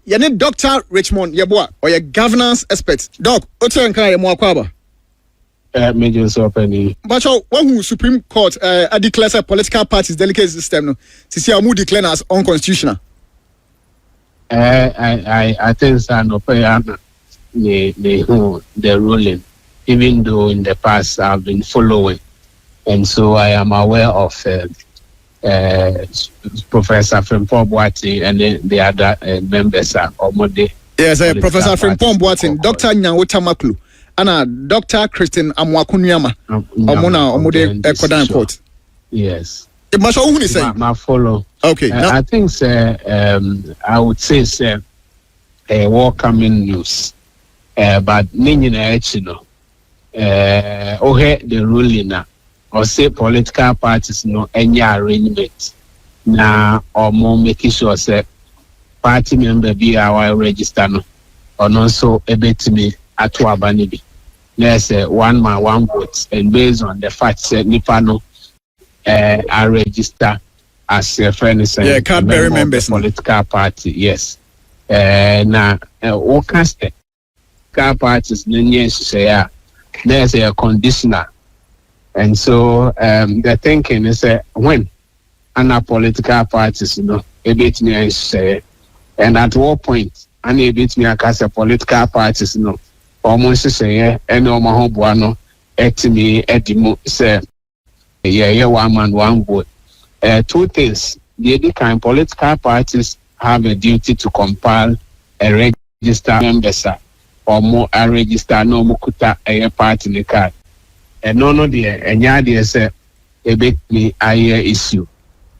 Yene Dr. Richmond Yeboah or your governance expert. Doc, what's your kind of more Major opening. But one who Supreme Court declares a political parties delicate system no to see how mu declare as unconstitutional. I think the ruling, even though in the past I've been following, and so I am aware of Professor Frimpong Boateng and the other members are already. Yes, Professor Frimpong Boateng, Dr. Nyawota Maklu. Ana Dr. Christine Amwakunyama omuna omude Kodan Court. Yes. Masho who is saying? My follow. Okay. I think I would say welcoming news. But ninyina echino the ruling na or say political parties no any arrangement na or more making sure say party member be our register no or no so ebetimi atu abanibi. There's one man, one vote, and based on the fact that Nipano are registered as a friend, Cadbury members, political party, yes. Now, all kinds of parties, there's a conditioner, and so the thinking is when other political parties, a bit near say, and at what point, a bit near as a political parties, almost say and no mahobuano etimi edimu say one man one vote. Two things. The kind political parties have a duty to compile a register members or more a register no mukuta a party in the card. And no dear and ya say a bit me a issue.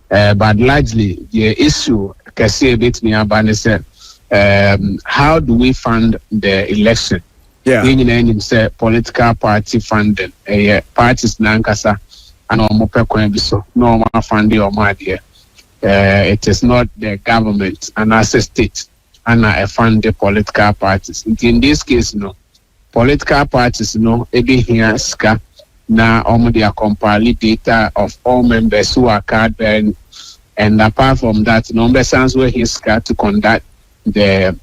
But largely the issue can say a bit me about say how do we fund the election? Yeah. Say political party funding, parties nankasa and so no funding or my dear. It is not the government and as a state and I fund the political parties. In this case, political parties ebi here ska na they compile data of all members who are card bearing, and apart from that, numbers where he ska to conduct the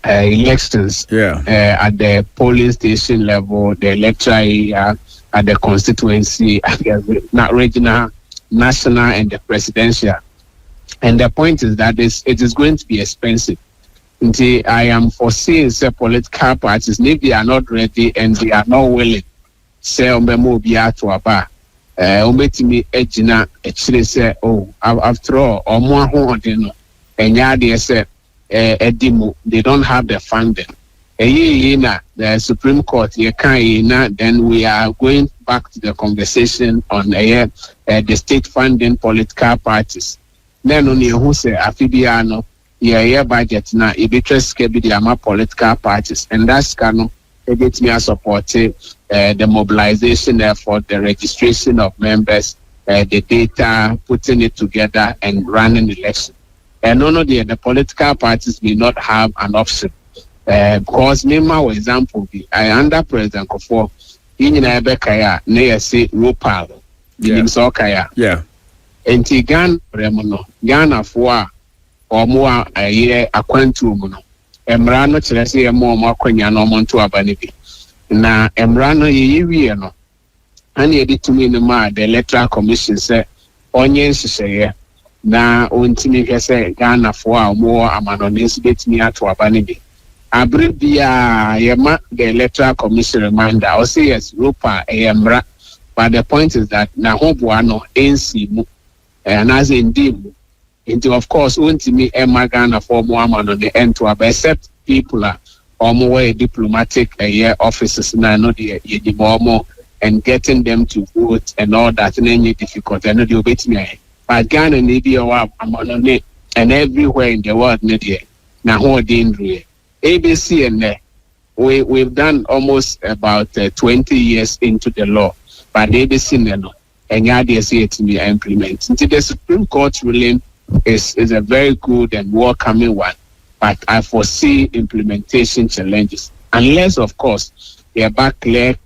elections at the polling station level, the electoral area, at the constituency, at the regional, national, and the presidential. And the point is that it is going to be expensive. Until I am foreseeing political parties, if they are not ready and they are not willing, say Ombemo to a bar, Ombetimi Ejina, actually say, oh, after all, more and they say, they don't have the funding. The Supreme Court, then we are going back to the conversation on the state funding political parties. Then only who say Afibiano, budget now, it political parties, and that's kind of me supporting the mobilization effort, the registration of members, the data, putting it together, and running election. And the political parties may not have an option. Because for example, I under President Kofo, in Bekaya, near say Rupal, in Sokaya. Yeah. And Ghana for or more a year a quantum. Emrano Chelsea more Makonya no Monto Abanibi. Na Emrano Yiviano. And he did to me the electoral commission said, Onions say, na untimi say Ghana for more amanonis bit me at Wabanibi. Abribia Yama the electoral commission reminder or say yes Rupa Emra, but the point is that na Hobuano NC and as indeed into of course untimi Emma Ghana for more on the end to except people are or more diplomatic offices na no the and getting them to vote and all that and any difficult and the obey me. But Ghana need and everywhere in the world need na who didn't ABC and we've done almost about 20 years into the law, but ABC and YDC to be implemented. The Supreme Court ruling is a very good and welcoming one, but I foresee implementation challenges unless, of course, there are clear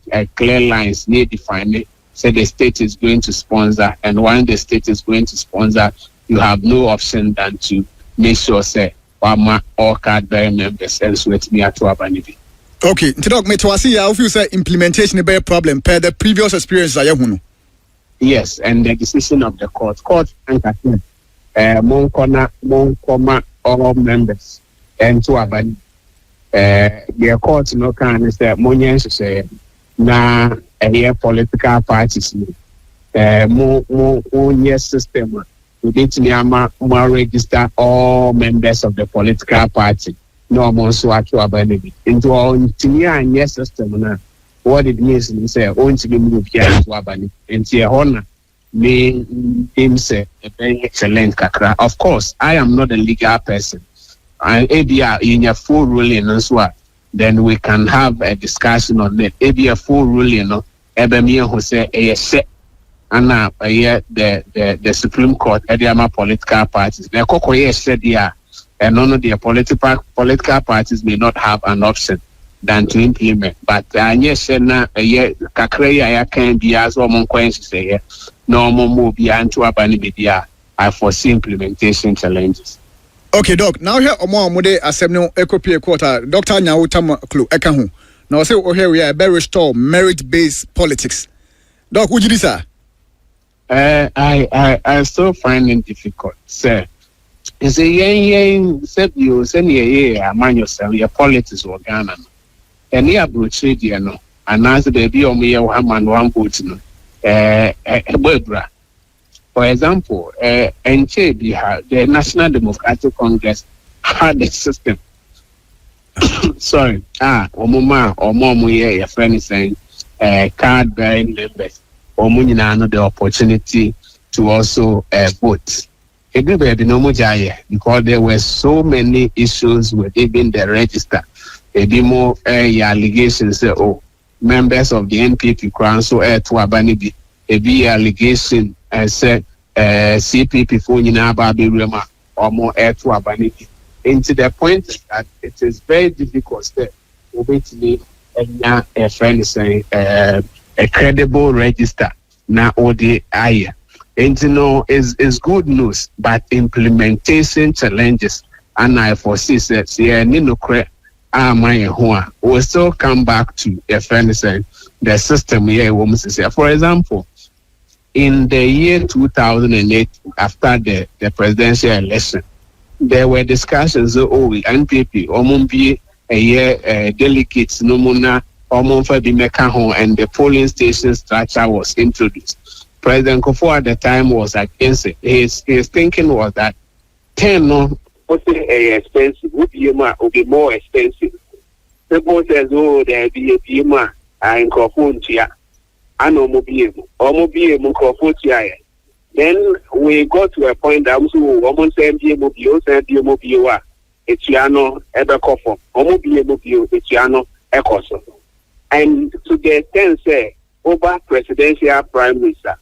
lines near defining. Say the state is going to sponsor, and when the state is going to sponsor, you have no option than to make sure say all card bearing members and so let me at to abanibi. Okay, Doc, me to see how you say implementation be a problem per the previous experience I have. Yes, and the decision of the court and Monkoma all members and to abani. The court no can say Monyan say na a political parties more system. We need to register all members of the political party. No more so to abandon into all Tinia system now. What it means is say only to be moved here to abandon into a honor may him say a very excellent kakra. Of course, I am not a legal person. And ABR in a full ruling as well, then we can have a discussion on it. ABR full ruling, no, Ebemia who say a set. And now, the Supreme Court, Ediama political parties, the Kokoye said, yeah, and none of the political parties may not have an option than to implement. But yes, Kakreya can be as one question say, no more move beyond to Abani Media. I foresee implementation challenges. Okay, Doc. Now here, Omo Mode Assembly Ekopie Quarter, Dr. Nyawutamaplu Ekahu. Now say, oh, here we are, very restore merit-based politics. Doc, would you do that? I still find it difficult, sir. It's a yen said you send a man yourself, your politics or Ghana. And near Bruce, you know, and as the baby on me, one man, one boot, a for example, NPP, the National Democratic Congress had a system. Sorry, Omoma, or Momu, your friend is saying, card bearing members. Or the opportunity to also vote. Because there were so many issues with even the register. A bit more allegations say, members of the NPP crown so to abanibi. A big allegation said CPP for Babi or more to abanibi. Into the point that it is very difficult to a friend is saying a credible register now all the aya. And you know is good news, but implementation challenges and I foresee that we'll still come back to a friend saying the system here woman say. For example, in the year 2008 after the presidential election, there were discussions NPP or a year delegates no more and the polling station structure was introduced. President Kufuor at the time was against it. His thinking was that 10 expensive would be more expensive. People says, there be a BMA and Kofuntia and Omobi. Then we got to a point that almost MBMO, it's Yano Ebekofo, Omobi, it's Yano Ecoso. And to the extent, say, over presidential prime minister,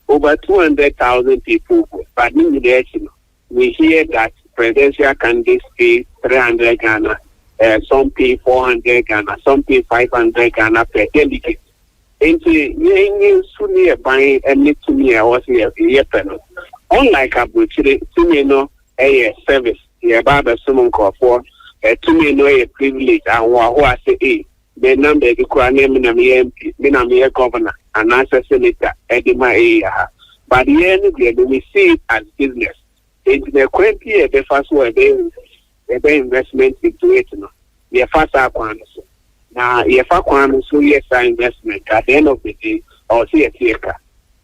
over 200,000 people, but in the election, we hear that presidential candidates pay 300 Ghana, some pay 400 Ghana, some pay 500 Ghana per delegate. Into you soon buying and need to me, I was here, unlike Abuchi, to me, no, a service, yeah, Baba Simon call for, to me, no, a privilege, and who I say, the number of the name in governor and answer senator Edima area. But the end of the day, we see it as business. It's the 20 year the first word they investment into it. The first one. Now, if I want so yes, investment at the end of the day, or see a theater.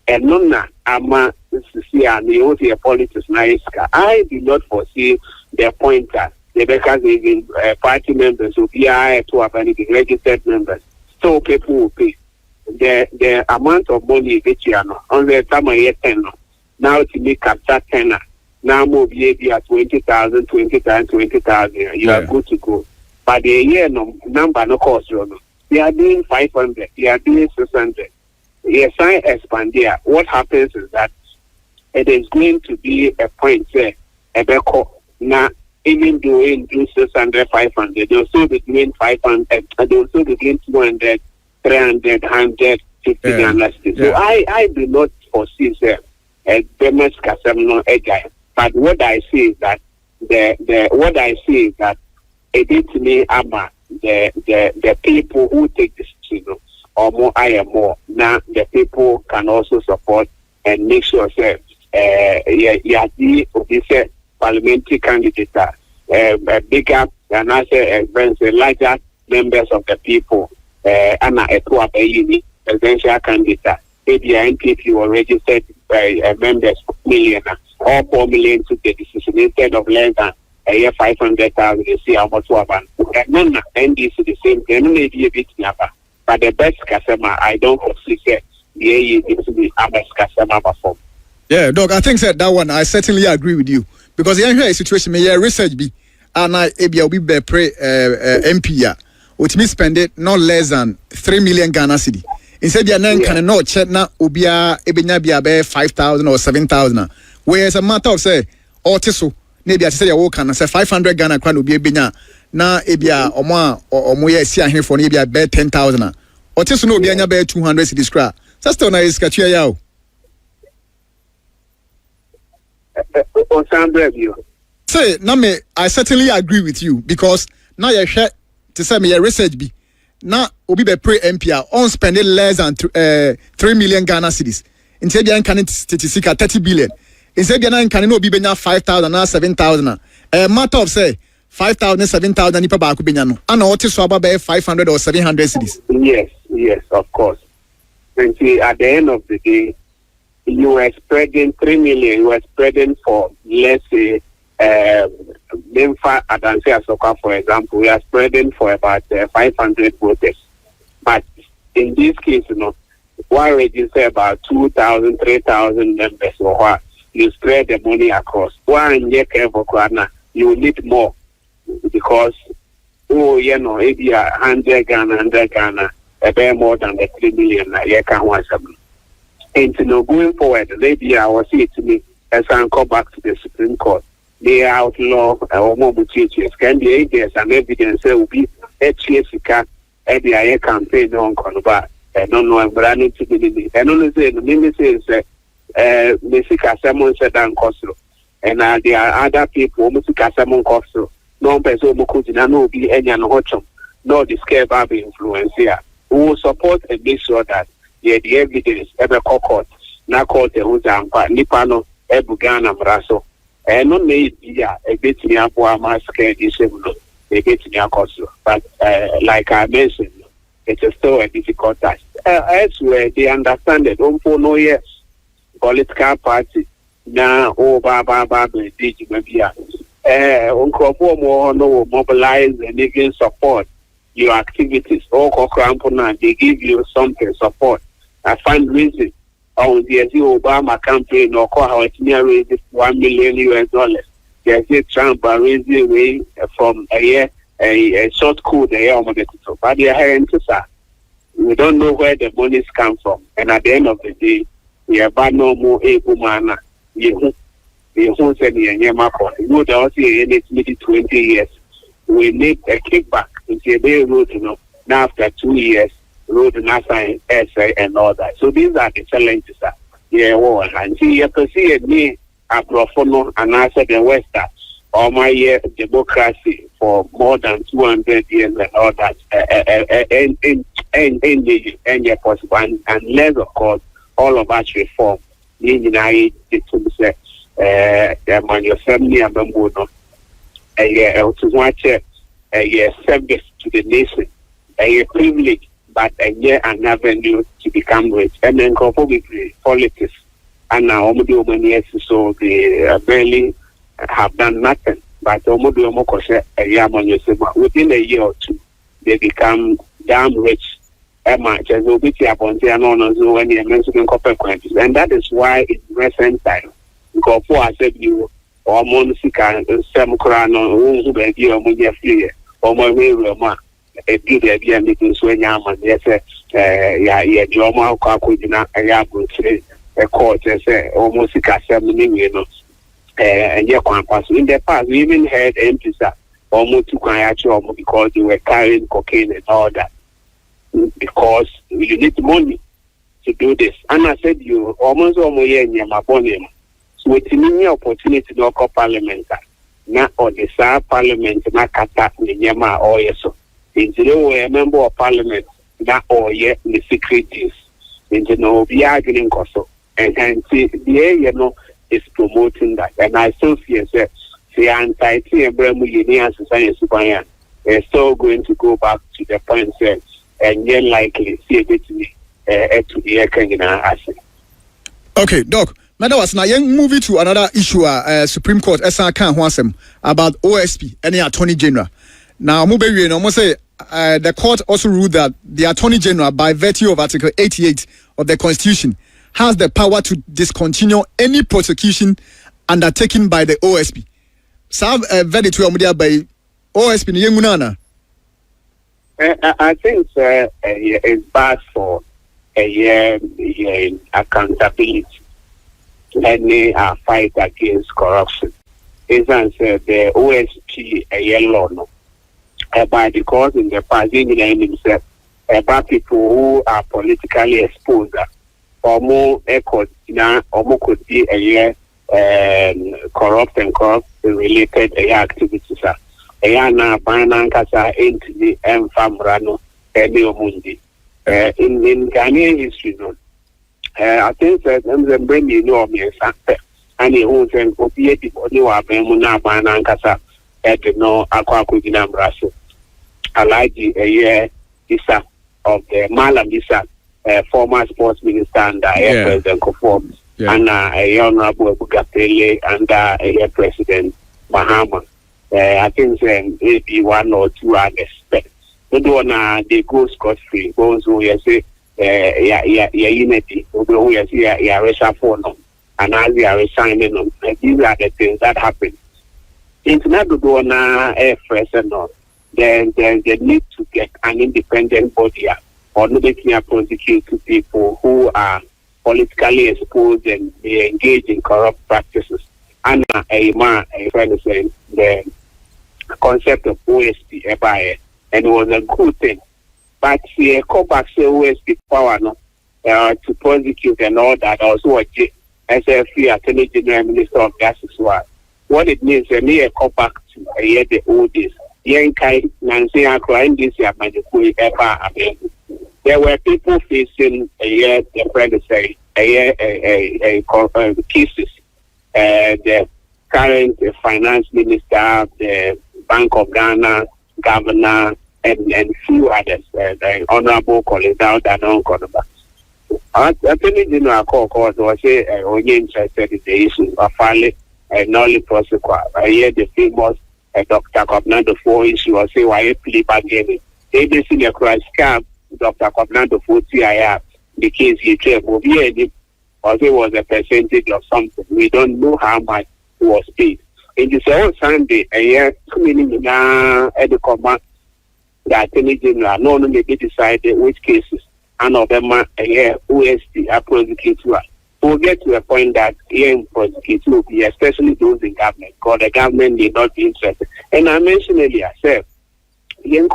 And none ama see a politics nice. I do not foresee the point that the because even party members will be to have any registered members. So people will pay. The amount of money which you are on the time of year 10 now to make capture 10 now move maybe at 20,000, 20,000, you are good to go. But the year number no cost they are doing 500, they are doing 600. Yes, I expand there. What happens is that it is going to be a point there. Now even doing 600, 500, they'll still be doing 500, they'll still be doing 200, 300, 100, 50, and less. So I do not foresee them. But what I see is that the what I see is that it me ama the people who take this decision or more I am more now the people can also support and make sure say this parliamentary candidate bigger and as a larger members of the people and a presidential candidate. Maybe NPP will register members million or 4 million to the decision instead of less than a year 500,000. You see how much one. None NDC the same thing. Maybe a bit never. But the best customer, I don't consider the best customer perform. Yeah, Doc, I think that one I certainly agree with you because the here situation may research be and I will be pre MP which means spend it not less than 3 million Ghana cedi. Instead, your name can not check now ubia ebenya bia 5,000 or 7,000. Whereas a matter of say ortiso maybe I say you can say 500 Ghana crown ubi ebenya na ebia omo ye si ahen for ebia be 10,000. Ortiso no ubia nya be 200 cedis kra. So still na is katua ya. Say, Name, I certainly agree with you because now you share to say me a research be now obi be pre MPR on spending less than 3 million Ghana cedis. Instead, you can statistic 30 billion. Instead, you can no be 5,000 or 7,000. A matter of say 5,000, 7,000 nipa ba kubenyano. And what is about 500 or 700 cedis? Yes, of course. And see, at the end of the day, you are spreading 3 million. You are spreading for let's say. Memfa Adansi Asoka, for example, we are spreading for about 500 voters. But in this case, why register about 2,000, 3,000 members or what? You spread the money across. Why in you need more because maybe 100 Ghana, a bit more than the 3 million. And going forward, maybe I will see it to me as I go back to the Supreme Court. They outlaw more changes. Can be agents and evidence will be a chiefika at the campaign on Konoba. I don't know, but I need to be and only say the minister says, Messica Simon said and Costro. And there are other people, Messica Simon Costro, no person no be any hochum, no discard of influence here. Who will support and make sure that the evidence ever court, now called the Uzampa, Nipano, Ebugana Brasso. And not made a bit near Boama scared a bit near Costro. But like I mentioned, it is still a difficult task. Elsewhere, they understand it. Don't for no yes. Political party now, Baba, maybe. Uncle more no mobilize and they can support your activities. All Cocrampona, they give you something support. A fundraising. On the Obama campaign or how it raises $1 million. There's Trump raising away from a short code but they are we don't know where the monies come from. And at the end of the day, we are no more able man. You who said you would also maybe 20 years. We need a kickback into a road, now after 2 years. Road NASA, essay and all that. So these are the challenges. And see, you can see me a profono and I said the Western all my year democracy for more than 200 years and all that. And possible and less of course all of us reform. The to say your family and Bambuno to watch a service to the nation, a privilege. But an avenue to become rich. And then with politics. And now, so they barely have done nothing. But within a year or two, they become damn rich. And that is why in recent time, because for I said you, or Monsika, some crown on who be here, or my way, a good idea making so young and yes, Joma Kakudina, a court, almost a castle, and yet, in the past, we even had MPs almost to Kayacho because they were carrying cocaine and all that. Because you need money to do this. And I said, you almost in your Mabonium. So it's an opportunity to go parliament. na or the Sa Parliament na kata Ninyama or yeso. In the member of Parliament na or ye the secret deals. In the no be arguing koso. And see the is promoting that. And I still feel that the anti-Bremu Union Society Subayan is still going to go back to the point that and yet likely see a bit to the asset. Okay, Doc. Now that was now young moving to another issue. Supreme Court S3m about OSP and the Attorney General. Now, Muberi almost say the court also ruled that the Attorney General, by virtue of Article 88 of the Constitution, has the power to discontinue any prosecution undertaken by the OSP. So, verdict by OSP ni yengunana. I think it's bad for accountability. Any fight against corruption. Isn't the OSP a yellow by the cause in the past, himself about people who are politically exposed or more could be a year corrupt and corrupt related activities. Na Banankasa entity and Famrano Mundi. In Ghanaian history, I think that them bring me no me and he owns and opiate people new Abemuna Banankasa at no Aquacuginam Brasso. Alaji a year Isa of the Malam Isa, former sports minister and President Kofor, and a honorable Bugapele and a President Mahama. I think maybe one or two are expect. They go scot-free. Those who say, unity. Those who say, reshuffle, and as they are resigning them. These are the things that happen. It's not to go on a fresh and all. Then they need to get an independent body or nobody prosecute people who are politically exposed and they engage in corrupt practices. And a friend saying the concept of OSP and it was a good thing. But the Copac OSP power to prosecute and all that also a SFP Attorney General Minister of Justice. What it means a Copac to the old days. Yankai Nancy Akra NDC there were people facing the friend say cases. The current finance minister, the Bank of Ghana governor, and few others, the honorable colleagues out and on Cordoba. I think you know, court was only interested in the issue of finally and only prosecute. I hear the famous Dr. Copnando for issue or say why plea bargaining. ABC the crash scam, Dr. Copnando for TIR, the case he tried, or there was a percentage of something. We don't know how much was paid. In the same Sunday, a year, community at the command, the Attorney General, no one may decided which cases, and of them a year OSP are prosecuted. We'll get to a point that here in prosecution will be, especially those in government, because the government may not be interested. And I mentioned earlier, sir, they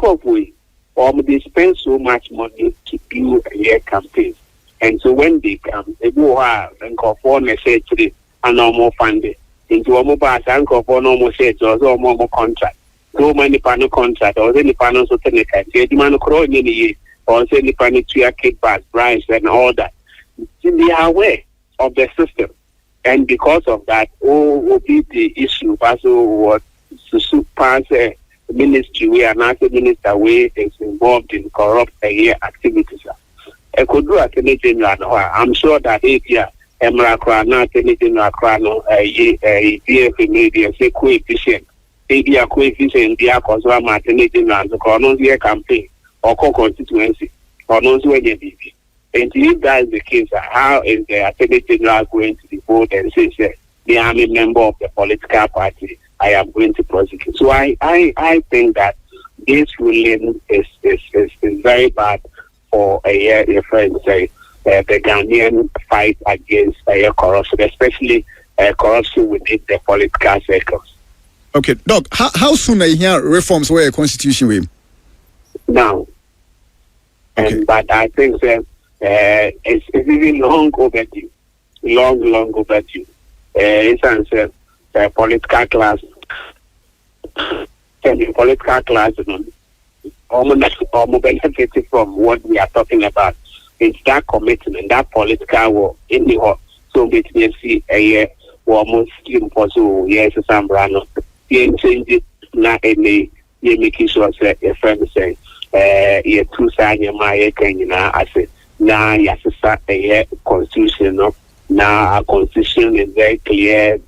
spend so much money to do a year campaign. And so when they come, they go out and call for necessary and normal funding. Into a mobile and call for normal sets or more contract. So many panel contract or any panel so technical. They demand a crowd in the year or any panel to your kickback, branch and all that. They are aware of the system. And because of that, will be the issue. Also, what to pass a ministry where an active minister way is involved in corrupt activities. I could do Attorney General. I'm sure that here, Emra Krana, Attorney General Krano, BF media, say coefficient. Maybe a coefficient, be a cause of Attorney General, the Cornosia campaign, or co-constituency, or no BB. And if that is the case, how is the Attorney General going to vote and say, they are a member of the political party, I am going to prosecute? So I think that this ruling is very bad for a friend say the Ghanaian fight against corruption, especially corruption within the political circles. Okay, Doc, how soon are you hear reforms where a constitution will? Now, okay. But I think that it's even long overdue. Long overdue. It's the political class the political class, almost benefited from what we are talking about. It's that commitment, that political war in the hall. So we see a year almost impossible. Yes, some brand of change it now. Any you making sure say a friend say, you two sign your my can I say now yes, a constitution. Now our constitution is very clear,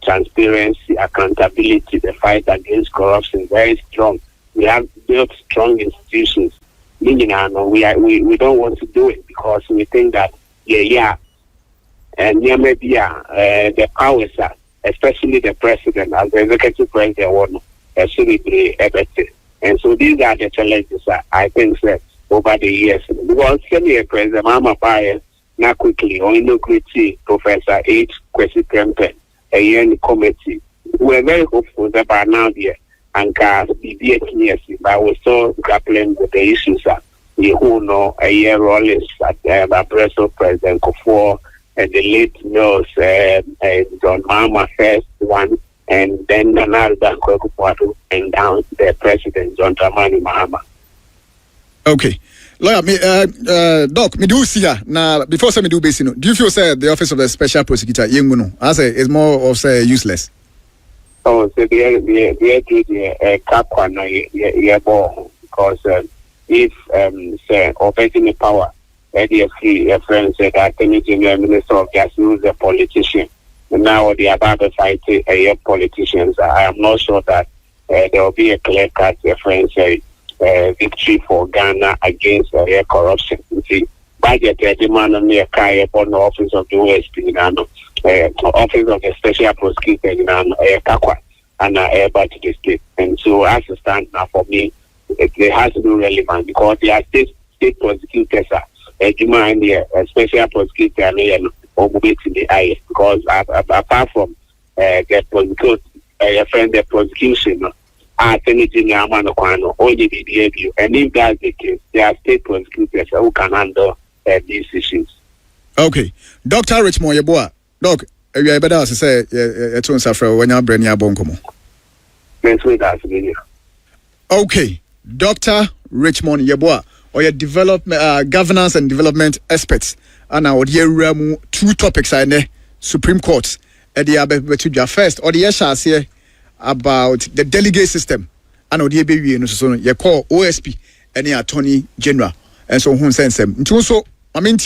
transparency, accountability, the fight against corruption very strong. We have built strong institutions. Meaning, we don't want to do it because we think that and maybe the powers are, especially the president as the executive president want actually be everything. And so these are the challenges I think that over the years. Because senior president Mama Bayer now quickly or inaugurated Professor H. Kwesi Kempe a year committee. We're very hopeful that by now there and be but we're still grappling with the issues that who know a year rollers at the President Kufuor and the late Mills John Mahama first one and then another Kufuor and down the President John Dramani Mahama. Okay. Lawyer, Doc, me do see ya. Now, before me do base, do you feel say the office of the special prosecutor, I say, is more of say useless? So the cap one because if say operating the power, ADFC friends said that the General Minister of Justice is a politician. And now they are about to fight politicians. I am not sure that there will be a clear cut friends say victory for Ghana against corruption. You see, budget demand on the office of the OSP, office of the special prosecutor, and back to the state. And so as a stand now for me, it has to be relevant because they are state prosecutors demand the special prosecutor and obey to the eye because apart from the prosecutor the prosecution only and if that's the case, there are state prosecutors who can handle these issues. Okay. Dr. Richmond Yeboah. Doc, you better say it's on suffer when you're bringing your bonkomo. Okay. Dr. Richmond Yeboah, or your development governance and development experts. And now the 2 topics are in the Supreme Court. First, or the shall say about the delegate system. And the baby you call OSP and the Attorney General. And so who sends them. So I mean,